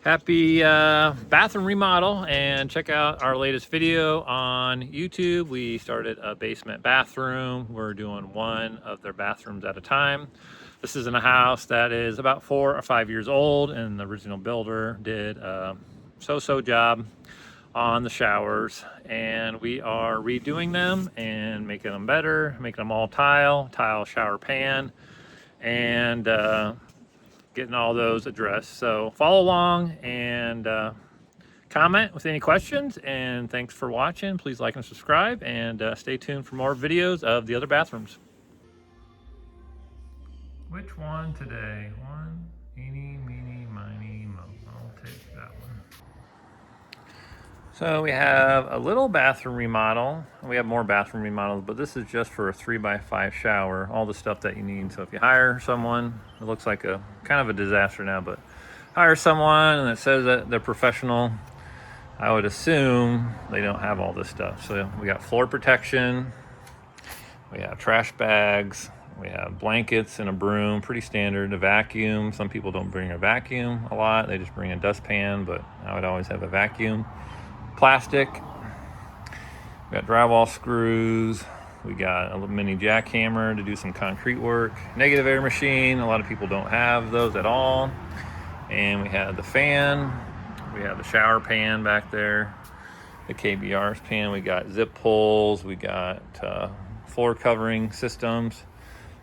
Happy bathroom remodel, and check out our latest video on YouTube. We started a basement bathroom. We're doing one of their bathrooms at a time. This is in a house that is about 4 or 5 years old, and the original builder did a so-so job on the showers, and we are redoing them and making them better, making them all tile shower pan, and getting all those addressed. So follow along and comment with any questions, and thanks for watching. Please like and subscribe, and stay tuned for more videos of the other bathrooms. Which one today? One, eeny, meeny, miny, mo. I'll take that one. So we have a little bathroom remodel. We have more bathroom remodels, but this is just for a 3x5 shower, all the stuff that you need. So if you hire someone, it looks like a kind of a disaster now, but hire someone and it says that they're professional, I would assume they don't have all this stuff. So we got floor protection, we have trash bags, we have blankets and a broom, pretty standard. A vacuum. Some people don't bring a vacuum a lot, they just bring a dustpan, but I would always have a vacuum. Plastic, we got drywall screws, we got a little mini jackhammer to do some concrete work, negative air machine, a lot of people don't have those at all, and we have the fan, we have the shower pan back there, the KBR's pan, we got zip pulls, we got floor covering systems.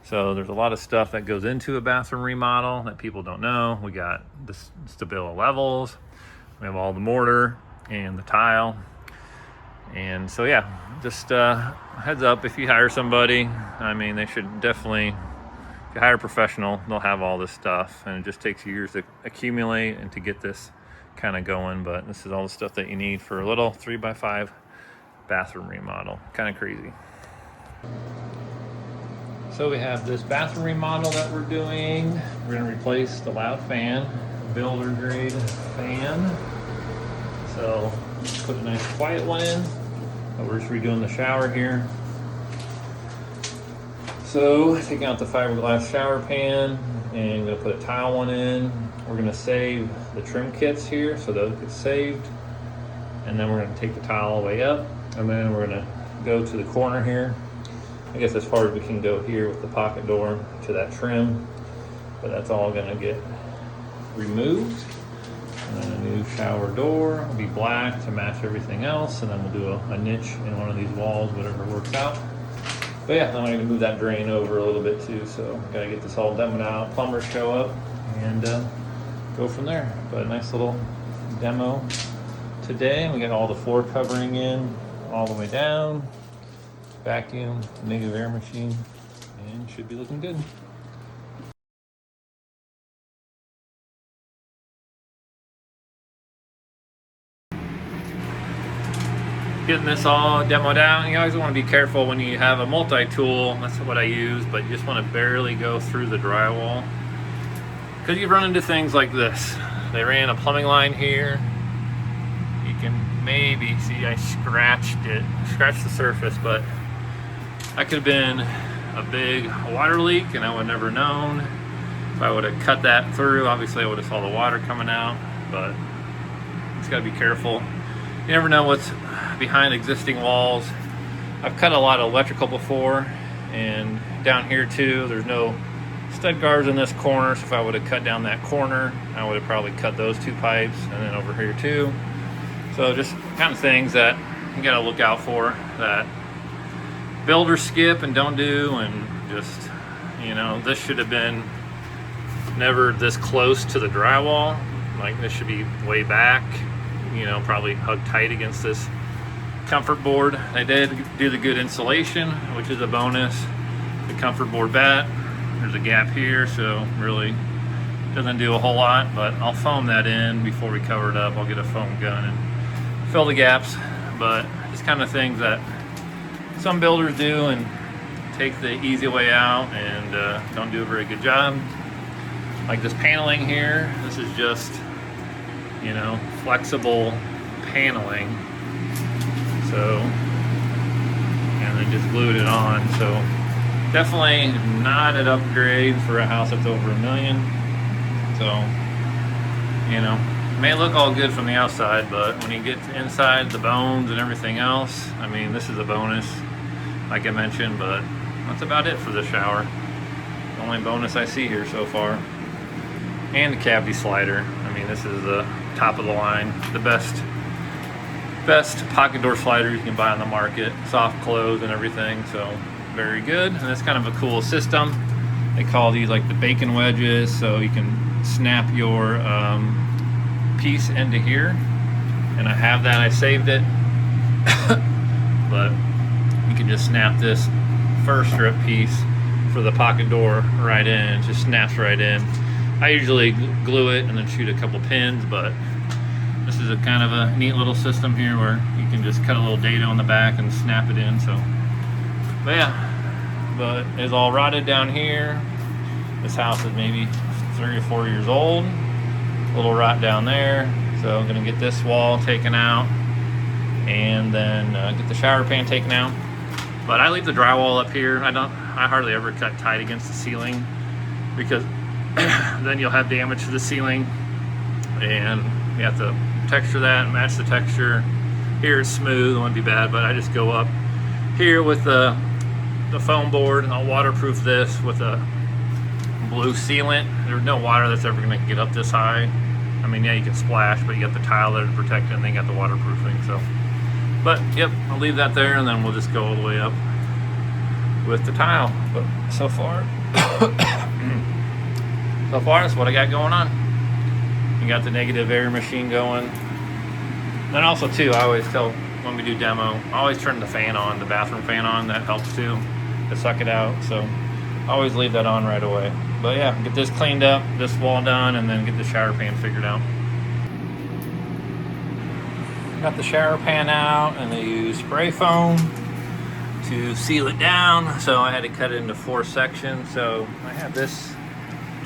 So there's a lot of stuff that goes into a bathroom remodel that people don't know. We got the stability levels, we have all the mortar and the tile. And so yeah, just heads up, if you hire somebody, I mean, they should definitely, if you hire a professional, they'll have all this stuff, and it just takes years to accumulate and to get this kind of going. But this is all the stuff that you need for a little 3x5 bathroom remodel. Kind of crazy. So we have this bathroom remodel that we're doing. We're going to replace the loud fan, builder grade fan. So put a nice quiet one in, but we're just redoing the shower here. So taking out the fiberglass shower pan, and I'm gonna put a tile one in. We're gonna save the trim kits here, so those get saved. And then we're gonna take the tile all the way up, and then we're gonna go to the corner here. I guess as far as we can go here with the pocket door to that trim, but that's all gonna get removed. And then a new shower door will be black to match everything else, and then we'll do a niche in one of these walls, whatever works out. But yeah, I'm gonna move that drain over a little bit too, so gotta get this all demoed out, plumbers show up, and go from there. But a nice little demo today. We got all the floor covering in all the way down, vacuum, negative air machine, and should be looking good. Getting this all demoed out. You always want to be careful when you have a multi-tool. That's what I use, but you just want to barely go through the drywall, because you run into things like this. They ran a plumbing line here. You can maybe see I scratched the surface, but that could have been a big water leak, and I would have never known. If I would have cut that through, obviously I would have saw the water coming out, but just got to be careful. You never know what's behind existing walls. I've cut a lot of electrical before, and down here too, there's no stud guards in this corner, so if I would have cut down that corner, I would have probably cut those two pipes, and then over here too. So just kind of things that you gotta look out for, that builders skip and don't do, and just, you know, this should have been never this close to the drywall. Like, this should be way back, you know, probably hugged tight against this comfort board. I did do the good insulation, which is a bonus. The comfort board bat, there's a gap here, so really doesn't do a whole lot, but I'll foam that in before we cover it up. I'll get a foam gun and fill the gaps. But it's kind of things that some builders do and take the easy way out, and don't do a very good job. Like this paneling here, this is just, you know, flexible paneling. So, and then just glued it on. So definitely not an upgrade for a house that's over $1 million. So, you know, may look all good from the outside, but when you get to inside, the bones and everything else, I mean, this is a bonus, like I mentioned, but that's about it for the shower. The only bonus I see here so far. And the cavity slider. I mean, this is the top of the line, the best pocket door slider you can buy on the market. Soft close and everything, so very good. And it's kind of a cool system. They call these like the bacon wedges, so you can snap your piece into here. And I have that, I saved it. But you can just snap this first strip piece for the pocket door right in. It just snaps right in. I usually glue it and then shoot a couple pins, but this is a kind of a neat little system here where you can just cut a little dado on the back and snap it in. So, but yeah, but it's all rotted down here. This house is maybe 3 or 4 years old. A little rot down there. So I'm gonna get this wall taken out and then get the shower pan taken out. But I leave the drywall up here. I hardly ever cut tight against the ceiling because then you'll have damage to the ceiling, and you have to texture that and match the texture. Here it's smooth, it wouldn't be bad, but I just go up here with the foam board, and I'll waterproof this with a blue sealant. There's no water that's ever going to get up this high. I mean, yeah, you can splash, but you got the tile there to protect it, and then you got the waterproofing. So, but yep, I'll leave that there, and then we'll just go all the way up with the tile. But so far that's what I got going on. You got the negative air machine going. Then also too, I always tell when we do demo, I always turn the fan on, the bathroom fan on. That helps too, to suck it out. So I always leave that on right away. But yeah, get this cleaned up, this wall done, and then get the shower pan figured out. Got the shower pan out, and they use spray foam to seal it down. So I had to cut it into 4 sections. So I have this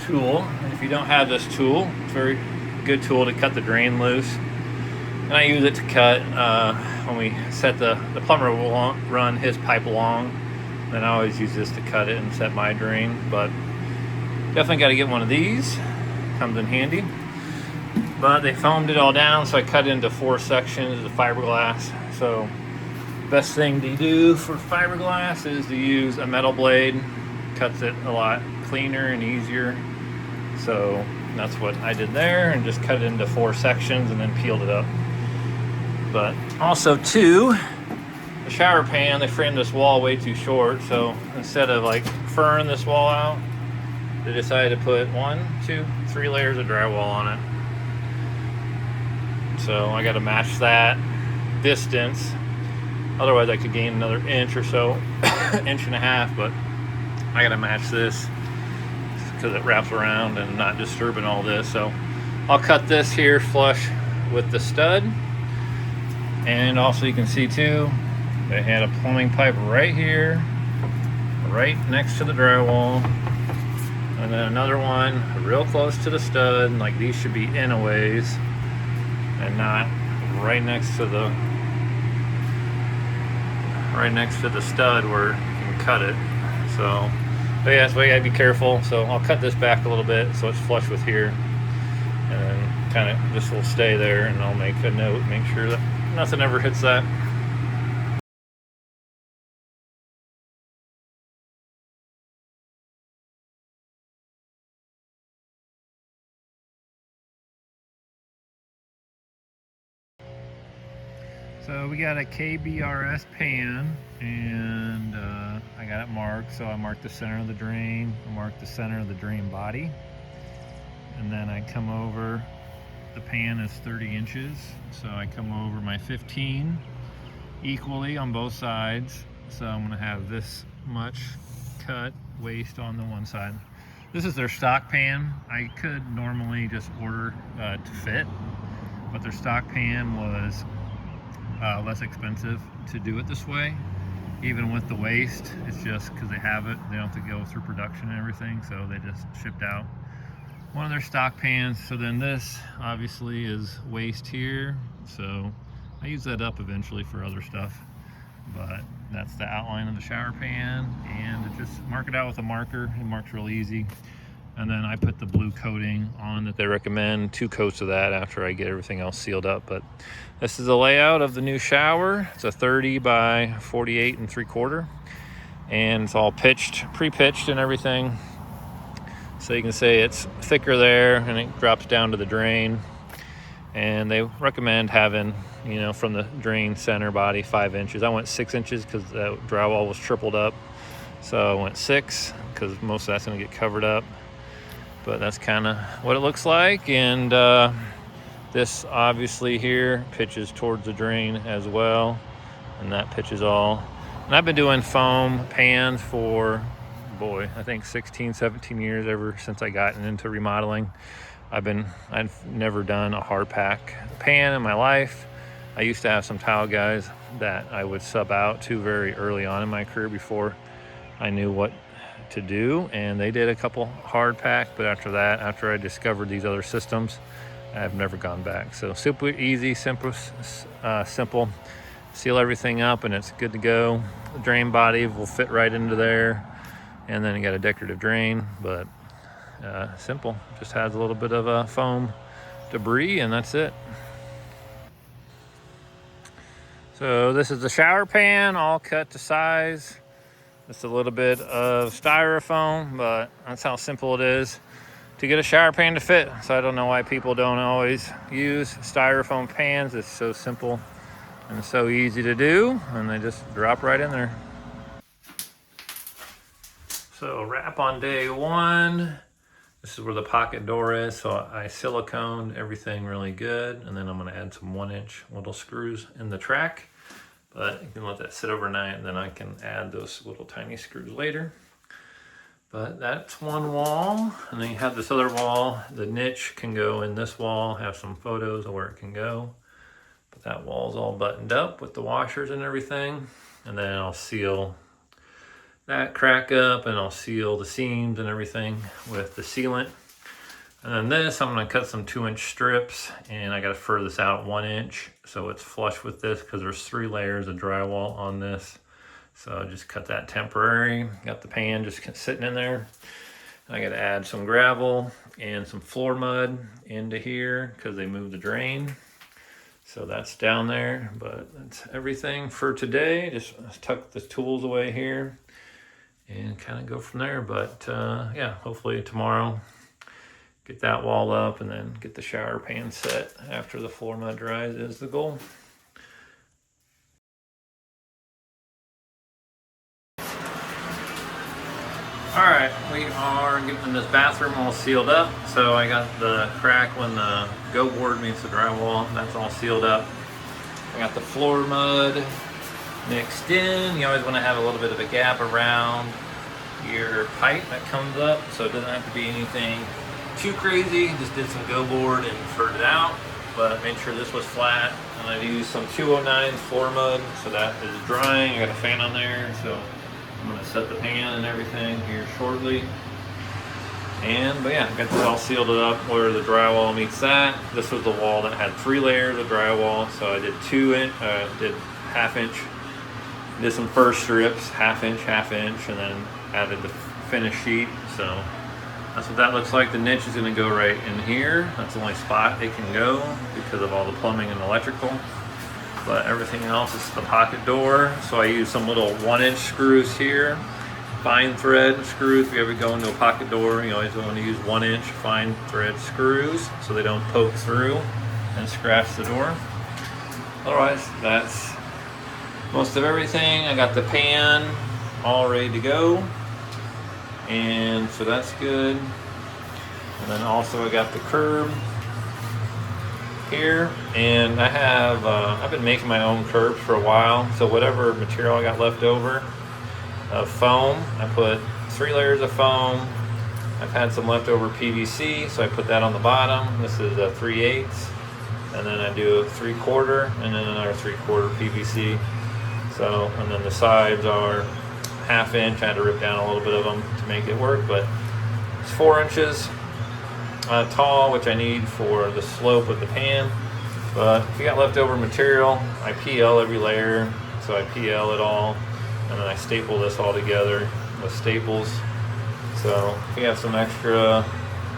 tool, and if you don't have this tool, it's a very good tool to cut the drain loose. And I use it to cut when we set the plumber will run his pipe along, then I always use this to cut it and set my drain. But definitely got to get one of these, comes in handy. But they foamed it all down, so I cut it into 4 sections of fiberglass. So best thing to do for fiberglass is to use a metal blade. Cuts it a lot cleaner and easier. So that's what I did there, and just cut it into 4 sections and then peeled it up. But also too, the shower pan, they framed this wall way too short, so instead of like furring this wall out, they decided to put 1, 2, 3 layers of drywall on it. So I got to match that distance, otherwise I could gain another inch or so, inch and a half, but I got to match this because it wraps around and not disturbing all this. So I'll cut this here flush with the stud. And also you can see too, they had a plumbing pipe right here, right next to the drywall, and then another one real close to the stud. Like these should be in a ways and not right next to the stud where you can cut it. So, but yeah, that's why you gotta be careful. So I'll cut this back a little bit so it's flush with here, and then kind of this will stay there, and I'll make a note, make sure that nothing ever hits that. So we got a KBRS pan, and I got it marked. So I marked the center of the drain, I marked the center of the drain body, and then I come over, the pan is 30 inches, so I come over my 15 equally on both sides. So I'm gonna have this much cut waste on the one side. This is their stock pan. I could normally just order to fit, but their stock pan was less expensive to do it this way, even with the waste. It's just because they have it, they don't have to go through production and everything, so they just shipped out one of their stock pans. So then this obviously is waste here, so I use that up eventually for other stuff. But that's the outline of the shower pan, and it just mark it out with a marker. It marks real easy. And then I put the blue coating on that they recommend, 2 coats of that after I get everything else sealed up. But this is the layout of the new shower. It's a 30 by 48 and 3/4. And it's all pitched, pre-pitched and everything. So you can see it's thicker there and it drops down to the drain. And they recommend having, you know, from the drain center body 5 inches. I went 6 inches because the drywall was tripled up. So I went 6 because most of that's gonna get covered up. But that's kind of what it looks like. And this obviously here pitches towards the drain as well. And that pitches all. And I've been doing foam pans for, boy, I think 16, 17 years, ever since I gotten into remodeling. I've never done a hard pack pan in my life. I used to have some tile guys that I would sub out to very early on in my career before I knew what to do, and they did a couple hard pack, but after that, after I discovered these other systems, I've never gone back. So super easy, simple, seal everything up and it's good to go. The drain body will fit right into there, and then you got a decorative drain, but simple. Just has a little bit of foam debris and that's it. So this is the shower pan, all cut to size. Just a little bit of styrofoam, but that's how simple it is to get a shower pan to fit. So I don't know why people don't always use styrofoam pans. It's so simple and so easy to do, and they just drop right in there. So wrap on day 1. This is where the pocket door is. So I siliconed everything really good, and then I'm gonna add some 1-inch little screws in the track. But you can let that sit overnight, and then I can add those little tiny screws later. But that's one wall, and then you have this other wall. The niche can go in this wall, have some photos of where it can go. But that wall's all buttoned up with the washers and everything. And then I'll seal that crack up, and I'll seal the seams and everything with the sealant. And then this, I'm gonna cut some 2-inch strips, and I gotta further this out 1 inch so it's flush with this, because there's 3 layers of drywall on this. So I just cut that temporary. Got the pan just sitting in there. I gotta add some gravel and some floor mud into here because they moved the drain. So that's down there, but that's everything for today. Just tuck the tools away here and kind of go from there. But yeah, hopefully tomorrow get that wall up and then get the shower pan set after the floor mud dries is the goal. All right, we are getting this bathroom all sealed up. So I got the crack when the go board meets the drywall. That's all sealed up. I got the floor mud mixed in. You always want to have a little bit of a gap around your pipe that comes up, so it doesn't have to be anything too crazy. Just did some go board and furred it out, but made sure this was flat. And I used some 209 floor mud, so that is drying. I got a fan on there, so I'm gonna set the pan and everything here shortly. But yeah, got this all sealed it up where the drywall meets that. This was the wall that had 3 layers of drywall, so I did 2-inch, did half-inch, did some first strips, half-inch, and then added the finished sheet. So that's what that looks like. The niche is gonna go right in here. That's the only spot it can go because of all the plumbing and electrical. But everything else is the pocket door. So I use some little 1-inch screws here. Fine thread screws. If you ever go into a pocket door, you always want to use 1-inch fine thread screws so they don't poke through and scratch the door. Otherwise, that's most of everything. I got the pan all ready to go. And so that's good. And then also I got the curb here, and I have I've been making my own curbs for a while. So whatever material I got left over of foam, I put 3 layers of foam. I've had some leftover PVC, so I put that on the bottom. This is a 3/8, and then I do a 3/4 and then another 3/4 PVC. So, and then the sides are 1/2 inch. I had to rip down a little bit of them to make it work, but it's 4 inches tall, which I need for the slope of the pan. But if you got leftover material, I PL every layer. So I PL it all, and then I staple this all together with staples. So if you have some extra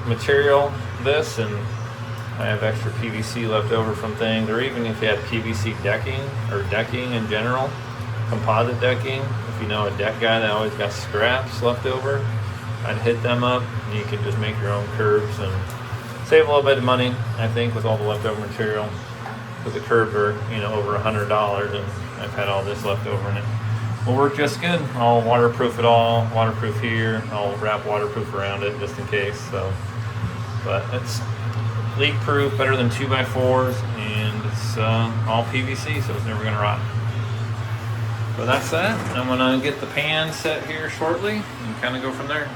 material, this, and I have extra PVC left over from things, or even if you have PVC decking or decking in general, composite decking, if you know a deck guy that always got scraps left over, I'd hit them up and you can just make your own curbs and save a little bit of money, I think, with all the leftover material. Because the curbs are, over $100, and I've had all this left over in it. Will work just good. I'll waterproof it all, waterproof here. I'll wrap waterproof around it just in case. So, but it's leak proof, better than 2x4s, and it's all PVC, so it's never gonna rot. So that's that. I'm gonna get the pan set here shortly and kind of go from there.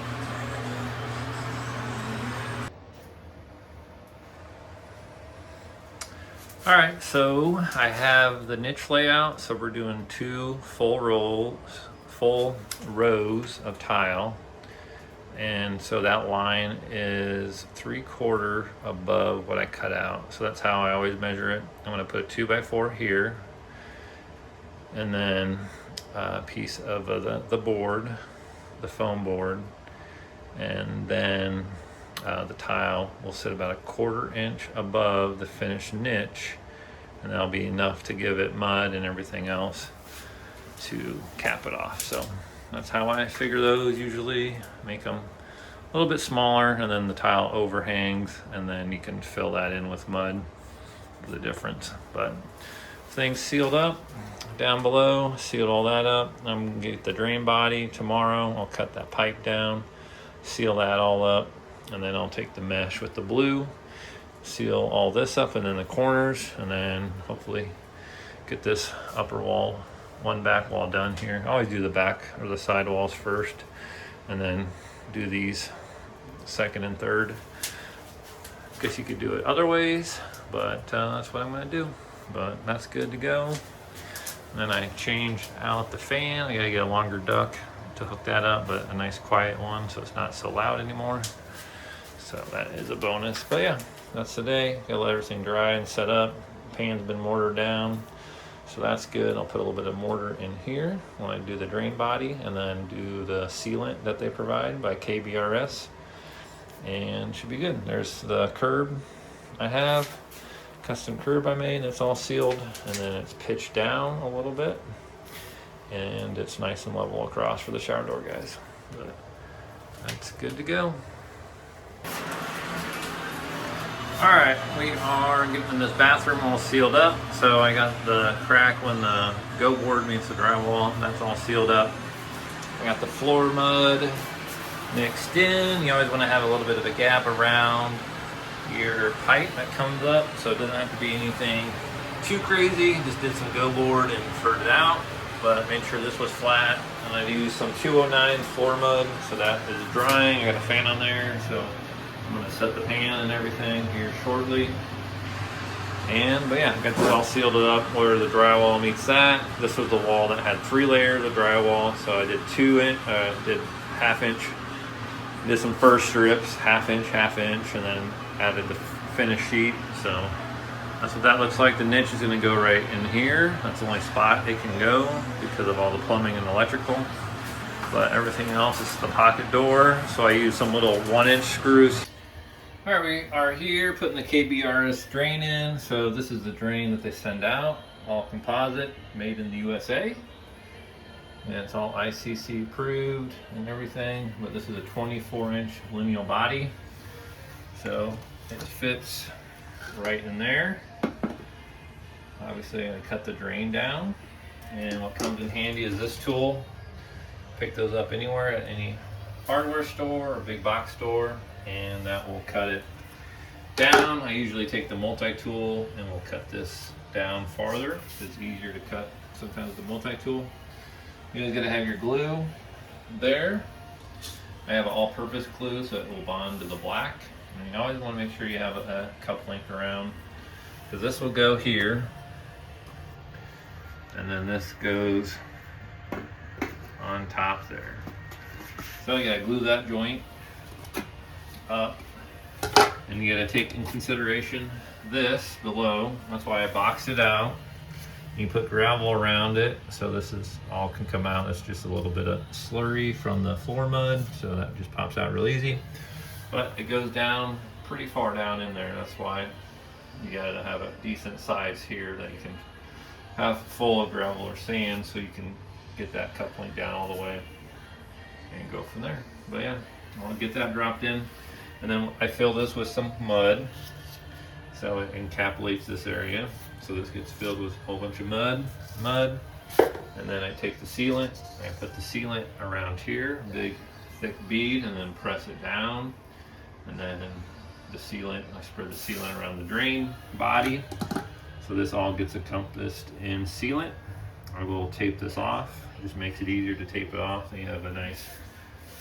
All right, so I have the niche layout. So we're doing 2 full rows of tile. And so that line is 3/4 above what I cut out. So that's how I always measure it. I'm gonna put a 2x4 here, and then a piece of the board, the foam board, and then the tile will sit about 1/4 inch above the finished niche, and that'll be enough to give it mud and everything else to cap it off. So that's how I figure those usually. Make them a little bit smaller, and then the tile overhangs, and then you can fill that in with mud for the difference. But things sealed up down below, sealed all that up. I'm gonna get the drain body tomorrow. I'll cut that pipe down, seal that all up, and then I'll take the mesh with the blue, seal all this up, and then the corners, and then hopefully get this upper wall, one back wall done here. I always do the back or the side walls first, and then do these second and third. Guess you could do it other ways, but that's what I'm gonna do. But that's good to go. And then I changed out the fan. I gotta get a longer duct to hook that up, but a nice quiet one so it's not so loud anymore. So that is a bonus. But yeah, that's the day. Gotta let everything dry and set up. Pan's been mortared down, so that's good. I'll put a little bit of mortar in here when I do the drain body, and then do the sealant that they provide by KBRS, and should be good. There's the curb I have, custom curb I made. It's all sealed, and then it's pitched down a little bit, and it's nice and level across for the shower door guys. But that's good to go. Alright, we are getting this bathroom all sealed up. So I got the crack when the go board meets the drywall. That's all sealed up. I got the floor mud mixed in. You always want to have a little bit of a gap around your pipe that comes up, so it doesn't have to be anything too crazy. Just did some go board and furred it out, but made sure this was flat. And I used some 209 floor mud, so that is drying. I got a fan on there, so I'm gonna set the pan and everything here shortly. But yeah, got this all sealed up where the drywall meets that. This was the wall that had 3 layers of drywall, so I did 1/2 inch. Did some first strips, 1/2 inch, and then added the finished sheet. So that's what that looks like. The niche is gonna go right in here. That's the only spot it can go because of all the plumbing and electrical. But everything else is the pocket door. So I use some little 1-inch screws. All right, we are here putting the KBRS drain in. So this is the drain that they send out, all composite, made in the USA. And it's all ICC approved and everything, but this is a 24-inch lineal body. So it fits right in there. Obviously I'm gonna cut the drain down. And what comes in handy is this tool. Pick those up anywhere at any hardware store or big box store, and that will cut it down. I usually take the multi-tool and we'll cut this down farther. It's easier to cut sometimes the multi-tool. You guys gotta have your glue there. I have an all-purpose glue so it will bond to the black. And you always want to make sure you have a cup link around, because this will go here, and then this goes on top there. So you gotta glue that joint up, and you gotta take in consideration this below. That's why I boxed it out. You put gravel around it, so this is all can come out. It's just a little bit of slurry from the floor mud, so that just pops out real easy. But it goes down pretty far down in there. That's why you gotta have a decent size here that you can have full of gravel or sand, so you can get that coupling down all the way and go from there. But yeah, I'll get that dropped in, and then I fill this with some mud, so it encapsulates this area. So this gets filled with a whole bunch of mud, and then I take the sealant, I put the sealant around here, big thick bead, and then press it down, and then the sealant, I spread the sealant around the drain body. So this all gets encompassed in sealant. I will tape this off. It just makes it easier to tape it off. And you have a nice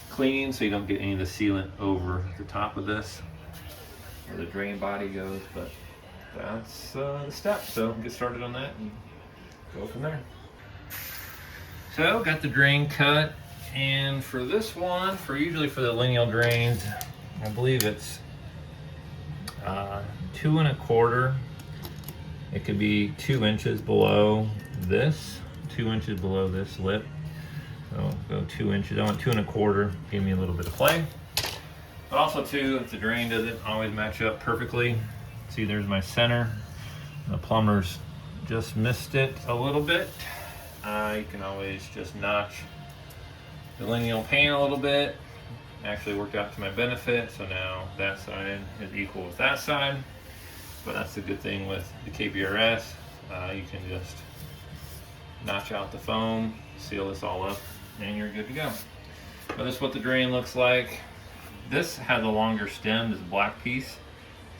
clean, so you don't get any of the sealant over the top of this where the drain body goes. But that's the step. So get started on that and go from there. So got the drain cut, and for this one, usually for the lineal drains, I believe it's 2 1/4. It could be 2 inches below this, 2 inches below this lip. So go 2 inches. I want 2 1/4. Give me a little bit of play. But also too, if the drain doesn't always match up perfectly, see there's my center. The plumber's just missed it a little bit. You can always just notch the lineal pan a little bit. Actually worked out to my benefit, so now that side is equal with that side. But that's the good thing with the KBRS. You can just notch out the foam, seal this all up, and you're good to go. But this is what the drain looks like. This has a longer stem, this black piece,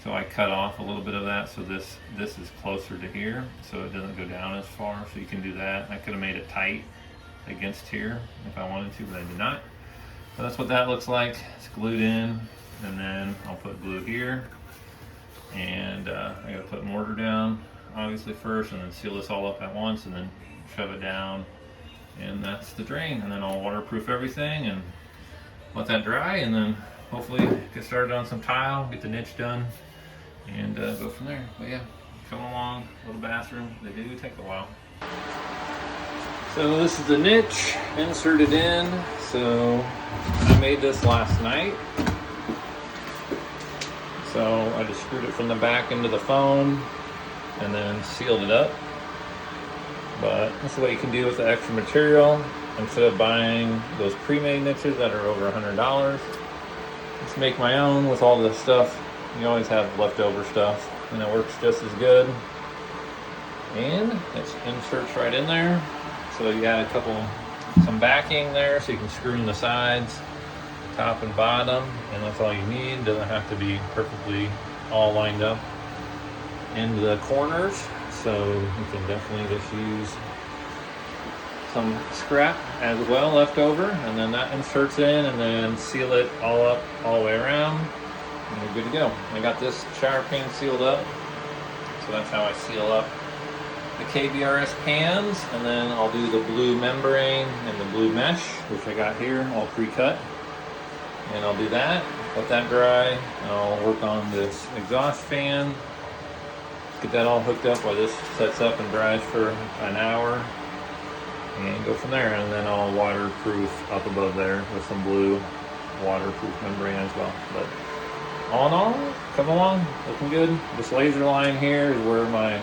so I cut off a little bit of that, so this is closer to here, so it doesn't go down as far. So you can do that. I could have made it tight against here if I wanted to, but I did not. So that's what that looks like. It's glued in, and then I'll put glue here, and I gotta put mortar down obviously first, and then seal this all up at once, and then shove it down, and that's the drain. And then I'll waterproof everything and let that dry, and then hopefully get started on some tile, get the niche done, and go from there. But yeah, come along, little bathroom. They do take a while. So this is the niche inserted in. So I made this last night. So I just screwed it from the back into the foam and then sealed it up. But this is what you can do with the extra material. Instead of buying those pre-made niches that are over $100, just make my own with all this stuff. You always have leftover stuff, and it works just as good. And it inserts right in there. So you got some backing there, so you can screw in the sides, top and bottom, and that's all you need. Doesn't have to be perfectly all lined up into the corners, so you can definitely just use some scrap as well left over, and then that inserts in, and then seal it all up all the way around, and you're good to go. I got this shower pan sealed up, so that's how I seal up the KBRS pans. And then I'll do the blue membrane and the blue mesh, which I got here all pre-cut, and I'll do that, let that dry, and I'll work on this exhaust fan, get that all hooked up while this sets up and dries for an hour, and go from there. And then I'll waterproof up above there with some blue waterproof membrane as well. But all in all, come along, looking good. This laser line here is where my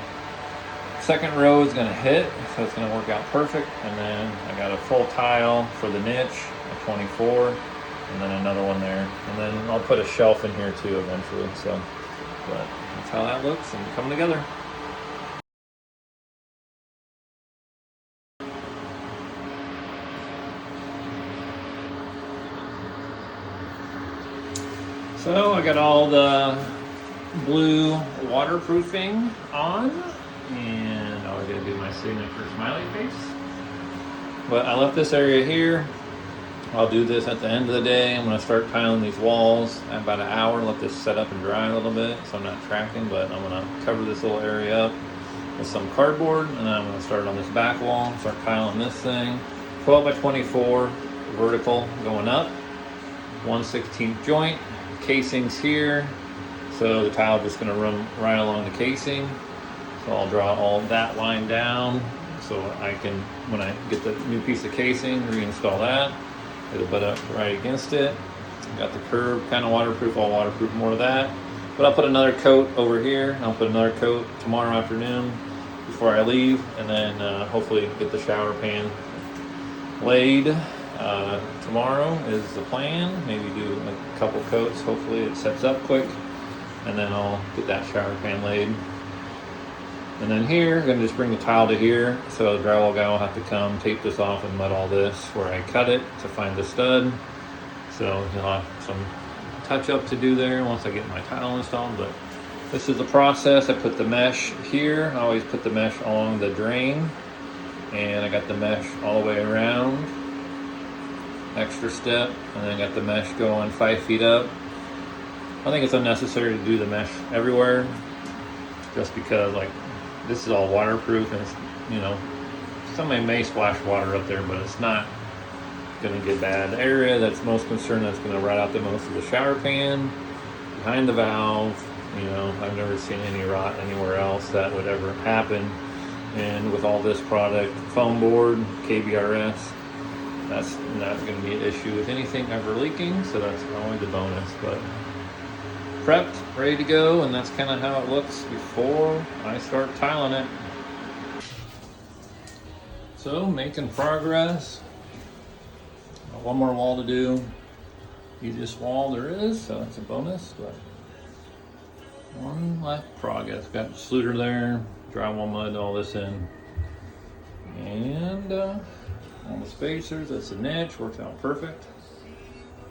second row is going to hit, so it's going to work out perfect. And then I got a full tile for the niche, a 24, and then another one there, and then I'll put a shelf in here too eventually. So, but that's how that looks and coming together. So I got all the blue waterproofing on, and I gotta do my signature smiley face. But I left this area here. I'll do this at the end of the day. I'm gonna start tiling these walls at about an hour, let this set up and dry a little bit so I'm not tracking, but I'm gonna cover this little area up with some cardboard, and then I'm gonna start on this back wall, start tiling this thing. 12 by 24 vertical going up, 1/16 joint. Casings here, so the tile just going to run right along the casing. So I'll draw all that line down so I can, when I get the new piece of casing, reinstall that. It'll butt up right against it. Got the curb kind of waterproof, all waterproof, more of that. But I'll put another coat over here. I'll put another coat tomorrow afternoon before I leave, and then hopefully get the shower pan laid. Tomorrow is the plan. Maybe do a couple coats. Hopefully it sets up quick, and then I'll get that shower pan laid. And then here, I'm gonna just bring the tile to here, so the drywall guy will have to come tape this off and mud all this where I cut it to find the stud. So he'll have some touch up to do there once I get my tile installed, but this is the process. I put the mesh here. I always put the mesh along the drain, and I got the mesh all the way around. Extra step, and then got the mesh going 5 feet up. I think it's unnecessary to do the mesh everywhere, just because like this is all waterproof, and it's, you know, somebody may splash water up there, but it's not gonna get bad. The area that's most concerned, that's gonna rot out the most, of the shower pan, behind the valve. You know, I've never seen any rot anywhere else that would ever happen. And with all this product, foam board, KBRS, that's not gonna be an issue with anything ever leaking, so that's always a bonus. But prepped, ready to go, and that's kind of how it looks before I start tiling it. So, making progress. One more wall to do. Easiest wall there is, so that's a bonus. But one left progress. Got Sluter there, drywall mud, all this in, and all the spacers. That's a niche. Worked out perfect.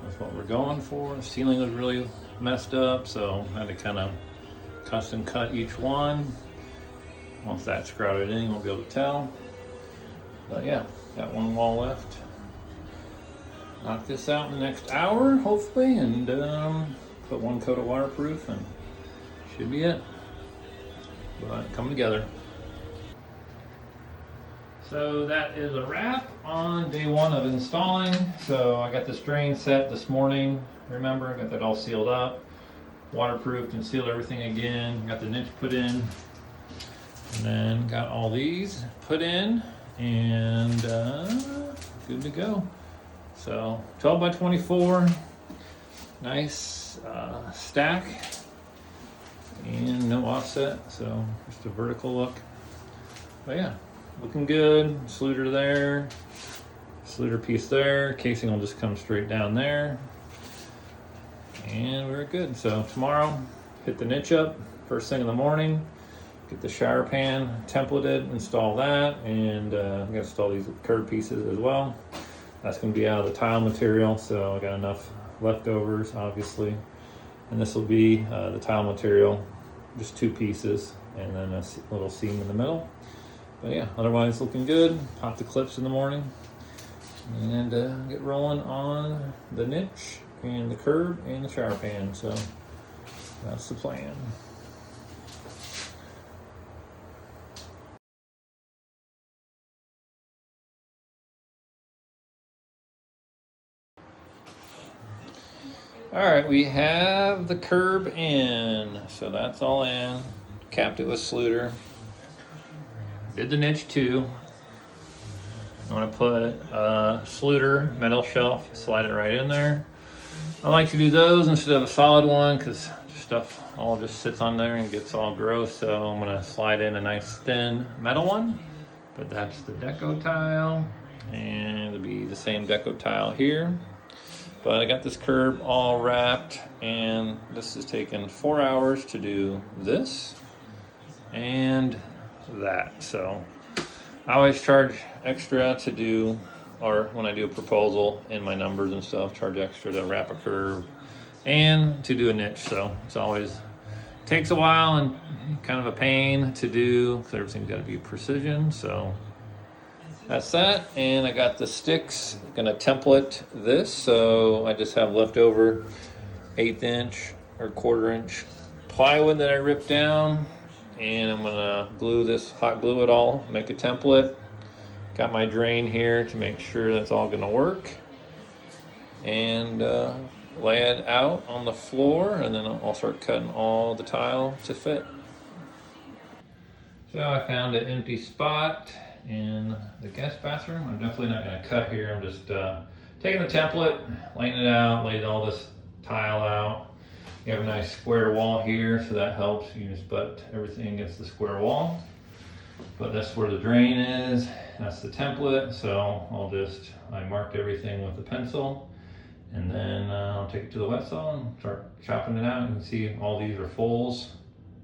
That's what we're going for. The ceiling was really messed up, so I had to kind of custom cut each one. Once that's grouted in, we'll be able to tell. But yeah, got one wall left. Knock this out in the next hour, hopefully, and put one coat of waterproof, and should be it. But come together. So that is a wrap on day one of installing. So I got this drain set this morning. Remember, I got that all sealed up, waterproofed and sealed everything again. Got the niche put in, and then got all these put in, and good to go. So 12 by 24, nice stack, and no offset, so just a vertical look. But yeah, looking good. Sluter there, Sluter piece there. Casing will just come straight down there, and we're good. So tomorrow, hit the niche up first thing in the morning, get the shower pan templated, install that, and I'm gonna install these curved pieces as well. That's going to be out of the tile material, so I got enough leftovers, obviously. And this will be the tile material, just 2 pieces, and then a little seam in the middle. But yeah, otherwise looking good. Pop the clips in the morning, and get rolling on the niche and the curb and the shower pan. So that's the plan. All right, we have the curb in, so that's all in. Capped it with Sluter. Did the niche too. I'm gonna put a Sluter metal shelf, slide it right in there. I like to do those instead of a solid one because stuff all just sits on there and gets all gross. So I'm gonna slide in a nice thin metal one. But that's the deco tile, and it'll be the same deco tile here. But I got this curb all wrapped, and this has taken 4 hours to do this and that. So I always charge extra to do, or when I do a proposal in my numbers and stuff, charge extra to wrap a curb and to do a niche. So it's always takes a while and kind of a pain to do because everything's got to be precision. So that's that, and I got the sticks. Gonna template this, so I just have leftover 1/8 inch or 1/4 inch plywood that I ripped down, and I'm gonna glue this, hot glue it all, make a template. Got my drain here to make sure that's all gonna work, and lay it out on the floor, and then I'll start cutting all the tile to fit. So I found an empty spot in the guest bathroom. I'm definitely not going to cut here. I'm just taking the template, laying it out, laid all this tile out. You have a nice square wall here, so that helps. You just butt everything against the square wall. But that's where the drain is. That's the template. So I marked everything with a pencil, and then I'll take it to the wet saw and start chopping it out. You can see all these are fulls,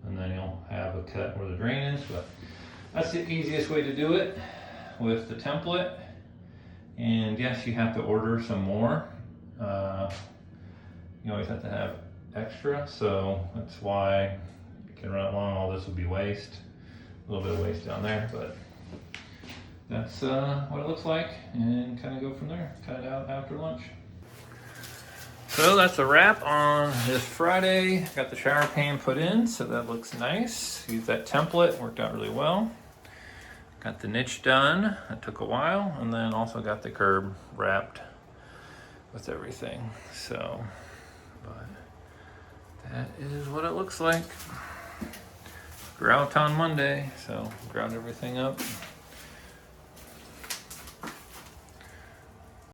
and then you'll have a cut where the drain is. But that's the easiest way to do it with the template. And yes, you have to order some more. You always have to have extra, so that's why you can run it long. All this would be waste. A little bit of waste down there, but that's what it looks like, and kind of go from there. Cut it out after lunch. So that's a wrap on this Friday. Got the shower pan put in, so that looks nice. Used that template, worked out really well. Got the niche done, that took a while, and then also got the curb wrapped with everything. So, but that is what it looks like. Grout on Monday, so grout everything up.